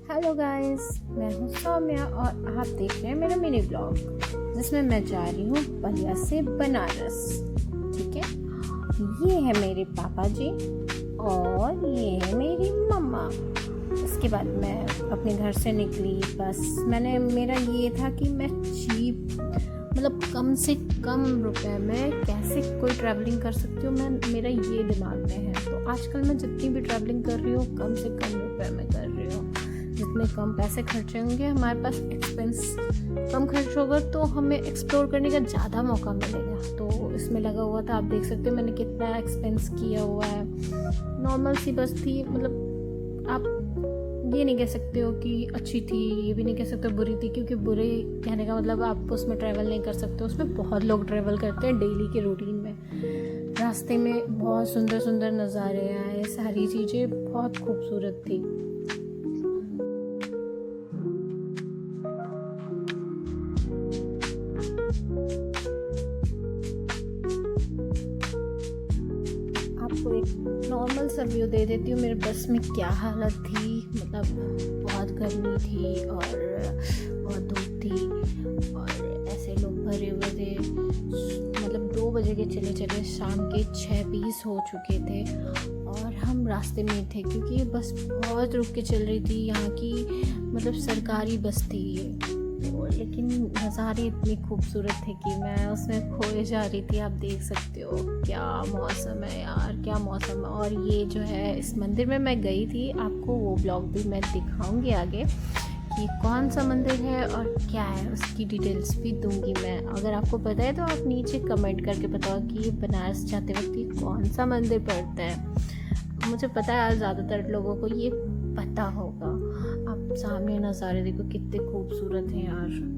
Hello guys, मैं हूँ सौम्या और आप देख रहे हैं मेरा मिनी ब्लॉग जिसमें मैं जा रही हूँ बलिया से बनारस। ठीक है, ये है मेरे पापा जी और ये है मेरी मम्मा। इसके बाद मैं अपने घर से निकली। बस मेरा ये था कि मैं चीप मतलब कम से कम रुपए में कैसे कोई ट्रैवलिंग कर सकती हूँ, मेरा ये दिमाग में है। तो आजकल मैं जितनी भी ट्रैवलिंग कर रही हूँ कम से कम रुपए में कर रही हूँ। जितने कम पैसे खर्चे होंगे, हमारे पास एक्सपेंस कम खर्च होगा तो हमें एक्सप्लोर करने का ज़्यादा मौका मिलेगा। तो इसमें लगा हुआ था, आप देख सकते हो मैंने कितना एक्सपेंस किया हुआ है। नॉर्मल सी बस थी, मतलब आप ये नहीं कह सकते हो कि अच्छी थी, ये भी नहीं कह सकते हो बुरी थी, क्योंकि बुरे कहने का मतलब आप उसमें ट्रैवल नहीं कर सकते। उसमें बहुत लोग ट्रैवल करते हैं डेली के रूटीन में। रास्ते में बहुत सुंदर सुंदर नज़ारे आए, सारी चीज़ें बहुत खूबसूरत थी। आपको एक नॉर्मल सा व्यू दे देती हूँ मेरे बस में क्या हालत थी। मतलब बहुत गर्मी थी और बहुत धूप थी और ऐसे लोग भरे हुए थे। मतलब 2 बजे के चले शाम के 6:20 हो चुके थे और हम रास्ते में ही थे, क्योंकि ये बस बहुत रुक के चल रही थी। यहाँ की मतलब सरकारी बस थी ये, लेकिन नज़ारे इतनी खूबसूरत थे कि मैं उसमें खोए जा रही थी। आप देख सकते हो क्या मौसम है यार, क्या मौसम है। और ये जो है, इस मंदिर में मैं गई थी, आपको वो ब्लॉग भी मैं दिखाऊंगी आगे कि कौन सा मंदिर है और क्या है, उसकी डिटेल्स भी दूंगी मैं। अगर आपको पता है तो आप नीचे कमेंट करके बताओ कि ये बनारस जाते वक्त ये कौन सा मंदिर पड़ता है। मुझे पता है यार, ज़्यादातर लोगों को ये पता होगा। आप सामने नज़ारे देखो कितने खूबसूरत हैं यार।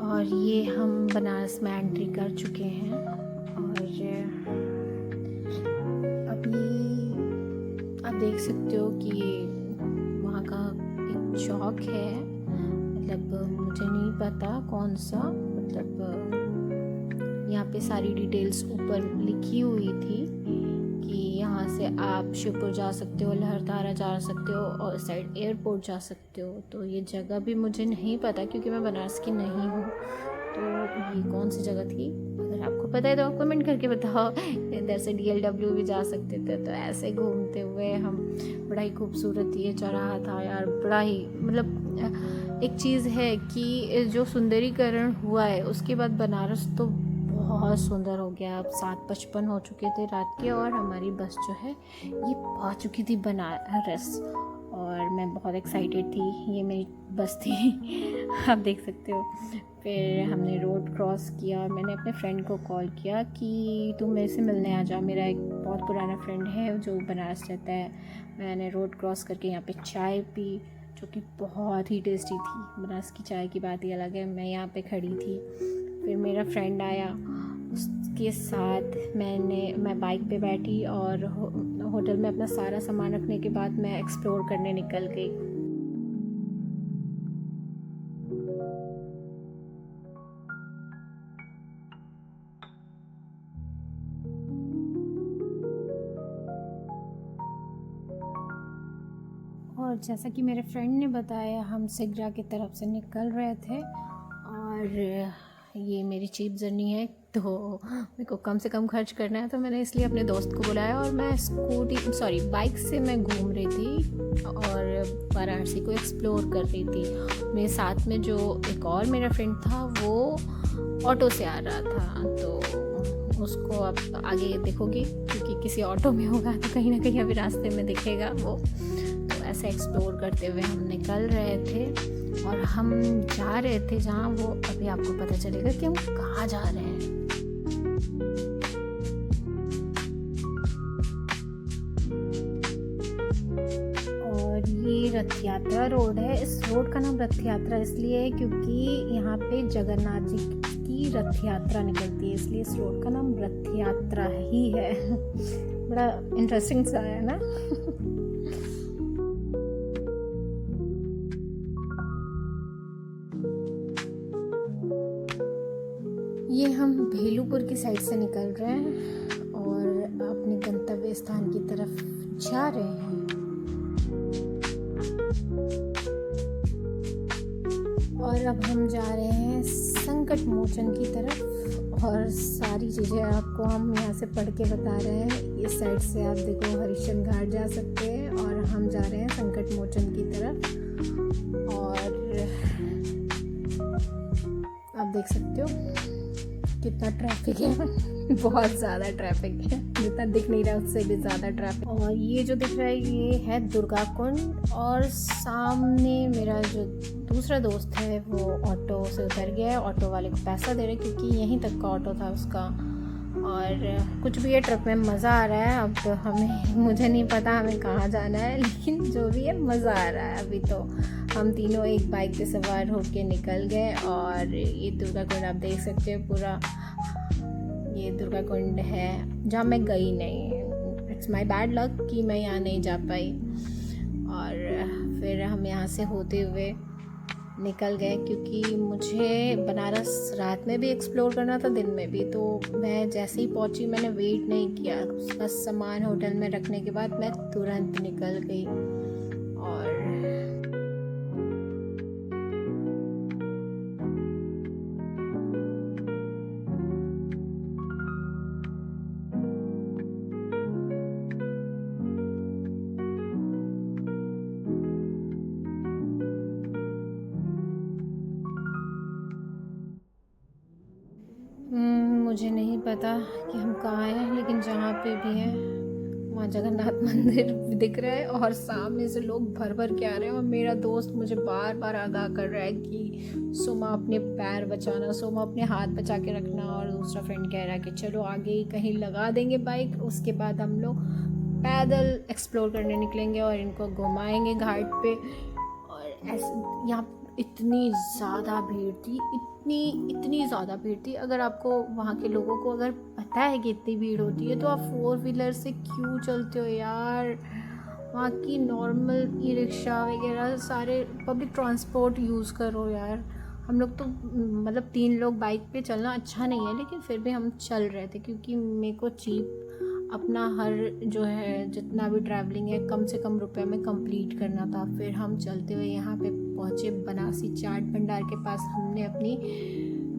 और ये हम बनारस में एंट्री कर चुके हैं और अभी आप देख सकते हो कि वहाँ का एक चौक है। मतलब मुझे नहीं पता कौन सा, मतलब यहाँ पे सारी डिटेल्स ऊपर लिखी हुई थी कि यहाँ से आप शिवपुर जा सकते हो, लहरतारा जा सकते हो और इस साइड एयरपोर्ट जा सकते हो। तो ये जगह भी मुझे नहीं पता क्योंकि मैं बनारस की नहीं हूँ। तो ये कौन सी जगह थी, अगर आपको पता है तो आप कमेंट करके बताओ। इधर से DLW भी जा सकते थे। तो ऐसे घूमते हुए हम, बड़ा ही खूबसूरत ये चौराहा था यार। बड़ा ही मतलब एक चीज़ है कि जो सुंदरीकरण हुआ है उसके बाद बनारस तो बहुत सुंदर हो गया। अब 7:55 हो चुके थे रात के और हमारी बस जो है ये पहुंच चुकी थी बनारस और मैं बहुत एक्साइटेड थी। ये मेरी बस थी आप देख सकते हो। फिर हमने रोड क्रॉस किया और मैंने अपने फ्रेंड को कॉल किया कि तुम मेरे से मिलने आ जा। मेरा एक बहुत पुराना फ्रेंड है जो बनारस रहता है। मैंने रोड क्रॉस करके यहाँ पे चाय पी जो कि बहुत ही टेस्टी थी। बनारस की चाय की बात ही अलग है। मैं यहाँ पे खड़ी थी, फिर मेरा फ्रेंड आया, उसके साथ मैं बाइक पे बैठी और होटल में अपना सारा सामान रखने के बाद मैं एक्सप्लोर करने निकल गई। और जैसा कि मेरे फ्रेंड ने बताया, हम सिगरा की तरफ से निकल रहे थे और ये मेरी चीप जर्नी है तो मेरे को कम से कम खर्च करना है। तो मैंने इसलिए अपने दोस्त को बुलाया और मैं बाइक से मैं घूम रही थी और वाराणसी को एक्सप्लोर कर रही थी। मेरे साथ में जो एक और मेरा फ्रेंड था वो ऑटो से आ रहा था, तो उसको अब आगे देखोगे क्योंकि किसी ऑटो में होगा तो कहीं ना कहीं अभी रास्ते में दिखेगा वो। तो ऐसे एक्सप्लोर करते हुए हम निकल रहे थे और हम जा रहे थे जहाँ वो, अभी आपको पता चलेगा कि हम कहाँ जा रहे हैं। और ये रथ यात्रा रोड है। इस रोड का नाम रथ यात्रा इसलिए है क्योंकि यहाँ पे जगन्नाथ जी की रथ यात्रा निकलती है, इसलिए इस रोड का नाम रथ यात्रा ही है। बड़ा इंटरेस्टिंग सा है ना। ये हम भेलूपुर की साइड से निकल रहे हैं और अपने गंतव्य स्थान की तरफ जा रहे हैं। और अब हम जा रहे हैं संकट मोचन की तरफ और सारी चीज़ें आपको हम यहाँ से पढ़ के बता रहे हैं। इस साइड से आप देखो हरिश्चंद्र घाट जा सकते हैं और हम जा रहे हैं संकट मोचन की तरफ। और आप देख सकते हो कितना ट्रैफिक है बहुत ज़्यादा ट्रैफिक है, जितना दिख नहीं रहा है उससे भी ज़्यादा ट्रैफिक। और ये जो दिख रहा है ये है दुर्गा कुंड और सामने मेरा जो दूसरा दोस्त है वो ऑटो से उतर गया है, ऑटो वाले को पैसा दे रहे क्योंकि यहीं तक का ऑटो था उसका। और कुछ भी है ट्रिप में मज़ा आ रहा है। अब मुझे नहीं पता हमें कहाँ जाना है, लेकिन जो भी है मज़ा आ रहा है। अभी तो हम तीनों एक बाइक पे सवार होके निकल गए और ये दुर्गा कुंड आप देख सकते हो पूरा। ये दुर्गा कुंड है जहाँ मैं गई नहीं, इट्स माई बैड लक कि मैं यहाँ नहीं जा पाई। और फिर हम यहाँ से होते हुए निकल गए क्योंकि मुझे बनारस रात में भी एक्सप्लोर करना था, दिन में भी। तो मैं जैसे ही पहुंची मैंने वेट नहीं किया, बस सामान होटल में रखने के बाद मैं तुरंत निकल गई। और मुझे नहीं पता कि हम कहाँ हैं, लेकिन जहाँ पे भी हैं वहाँ जगन्नाथ मंदिर दिख रहा है और सामने से लोग भर भर के आ रहे हैं। और मेरा दोस्त मुझे बार बार आगाह कर रहा है कि सोमा अपने पैर बचाना, सोमा अपने हाथ बचा के रखना। और दूसरा फ्रेंड कह रहा है कि चलो आगे ही कहीं लगा देंगे बाइक, उसके बाद हम लोग पैदल एक्सप्लोर करने निकलेंगे और इनको घुमाएंगे घाट पे। और ऐसे यहाँ इतनी ज़्यादा भीड़ थी, इतनी ज़्यादा भीड़ थी। अगर आपको वहाँ के लोगों को अगर पता है कि इतनी भीड़ होती है तो आप 4 व्हीलर से क्यों चलते हो यार। वहाँ की नॉर्मल ई रिक्शा वगैरह सारे पब्लिक ट्रांसपोर्ट यूज़ करो यार। हम लोग तो मतलब 3 लोग बाइक पे चलना अच्छा नहीं है, लेकिन फिर भी हम चल रहे थे क्योंकि मेरे को चीप अपना हर जो है जितना भी ट्रैवलिंग है कम से कम रुपए में कंप्लीट करना था। फिर हम चलते हुए यहाँ पे पहुँचे बनारसी चाट भंडार के पास। हमने अपनी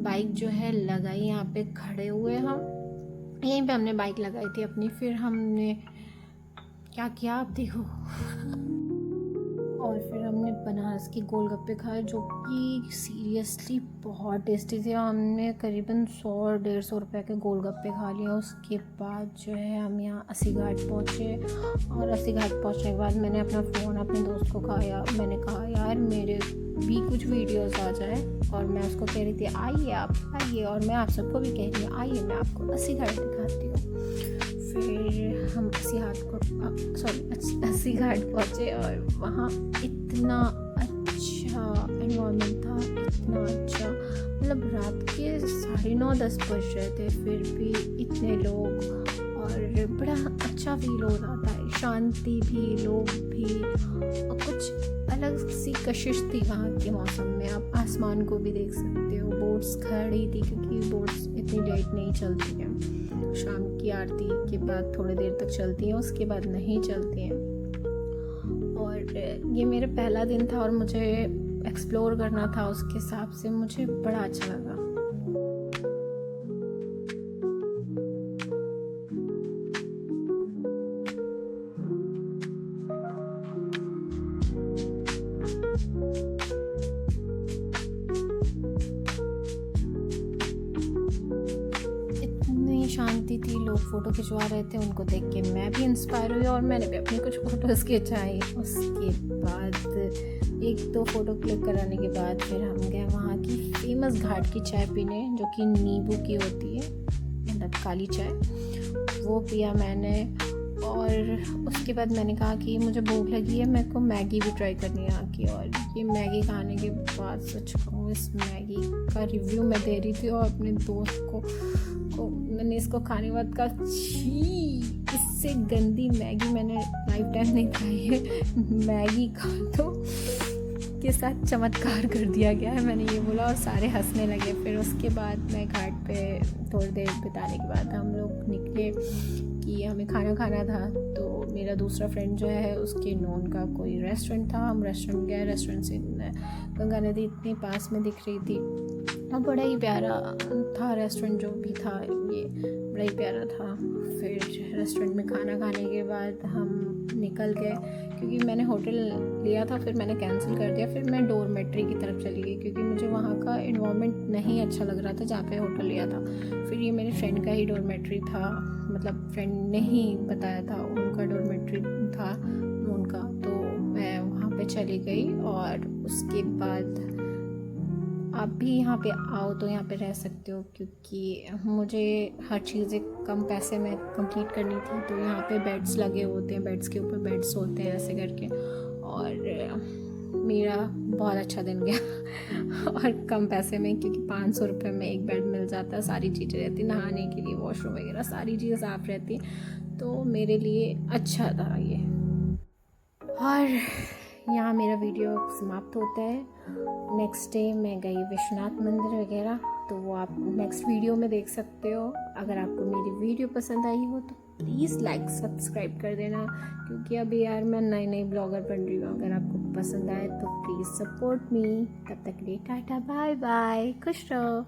बाइक जो है लगाई, यहाँ पे खड़े हुए हम, यहीं पे हमने बाइक लगाई थी अपनी। फिर हमने क्या किया आप देखो और फिर हमने बनारस के गोलगप्पे खाए जो कि सीरियसली बहुत टेस्टी थे। हमने करीबन 100-150 रुपए के गोलगप्पे खा लिए। उसके बाद जो है हम यहाँ अस्सी घाट पहुँचे और अस्सी घाट पहुँचने के बाद मैंने अपना फ़ोन अपने दोस्त को मैंने कहा यार मेरे भी कुछ वीडियोस आ जाए। और मैं उसको कह रही थी आइए आप आइए, और मैं आप सबको भी कह रही हूँ आइए मैं आपको अस्सी घाट दिखाती हूँ। फिर हम अस्सी घाट पहुँचे और वहाँ इतना अच्छा एनवायरनमेंट था, इतना अच्छा। मतलब रात के 9:30-10 बज रहे थे फिर भी इतने लोग और बड़ा अच्छा फील हो रहा था। शांति भी, लोग भी, और कुछ अलग सी कशिश थी वहाँ के मौसम में। आप आसमान को भी देख सकते हो। बोट्स खड़ी थी क्योंकि बोट्स इतनी लेट नहीं चलती हैं, शाम की आरती के बाद थोड़ी देर तक चलती हैं, उसके बाद नहीं चलती हैं। और ये मेरा पहला दिन था और मुझे एक्सप्लोर करना था, उसके हिसाब से मुझे बड़ा अच्छा लगा। शांति थी, लोग फ़ोटो खिंचवा रहे थे, उनको देख के मैं भी इंस्पायर हुई और मैंने भी अपनी कुछ फ़ोटोज़ खिंचाई। उसके बाद 1-2 फ़ोटो क्लिक कराने के बाद फिर हम गए वहाँ की फेमस घाट की चाय पीने, जो कि नींबू की होती है, मतलब काली चाय, वो पिया मैंने। और उसके बाद मैंने कहा कि मुझे भूख लगी है, मेरे को मैगी भी ट्राई करनी है यहाँ की। और ये मैगी खाने के बाद सच कहूँ इस मैगी का रिव्यू मैं दे रही थी और अपने दोस्त को मैंने इसको खाने के बाद कहा छी, इससे गंदी मैगी मैंने लाइफ टाइम नहीं खाई है। मैगी खा तो के साथ चमत्कार कर दिया गया है, मैंने ये बोला और सारे हंसने लगे। फिर उसके बाद मैं घाट पे थोड़ी देर बिताने के बाद हम लोग निकले कि हमें खाना खाना था। तो मेरा दूसरा फ्रेंड जो है उसके नोन का कोई रेस्टोरेंट था, हम रेस्टोरेंट गए। रेस्टोरेंट से गंगा नदी इतनी पास में दिख रही थी और बड़ा ही प्यारा था रेस्टोरेंट जो भी था, ये बड़ा ही प्यारा था। फिर रेस्टोरेंट में खाना खाने के बाद हम निकल गए, क्योंकि मैंने होटल लिया था फिर मैंने कैंसिल कर दिया। फिर मैं डॉर्मेट्री की तरफ चली गई, क्योंकि मुझे वहाँ का इन्वायरमेंट नहीं अच्छा लग रहा था जहाँ पे होटल लिया था। फिर ये मेरे फ्रेंड का ही डॉर्मेट्री था, मतलब फ्रेंड ने ही बताया था, उनका डॉर्मेट्री था उनका। तो मैं वहाँ पे चली गई और उसके बाद आप भी यहाँ पे आओ तो यहाँ पे रह सकते हो, क्योंकि मुझे हर चीज़ें कम पैसे में कंप्लीट करनी थी। तो यहाँ पे बेड्स लगे होते हैं, बेड्स के ऊपर बेड्स होते हैं ऐसे करके, और मेरा बहुत अच्छा दिन गया और कम पैसे में, क्योंकि 500 रुपये में एक बेड मिल जाता है, सारी चीज़ें रहती, नहाने के लिए वॉशरूम वगैरह सारी चीज़ें साफ़ रहती, तो मेरे लिए अच्छा था ये। और यहाँ मेरा वीडियो समाप्त होता है। नेक्स्ट डे मैं गई विश्वनाथ मंदिर वगैरह, तो वो आप नेक्स्ट वीडियो में देख सकते हो। अगर आपको मेरी वीडियो पसंद आई हो तो प्लीज़ लाइक सब्सक्राइब कर देना, क्योंकि अभी यार मैं नई ब्लॉगर बन रही हूँ। अगर आपको पसंद आए तो प्लीज़ सपोर्ट मी। तब तक के लिए टाटा बाय बाय, खुश रहो।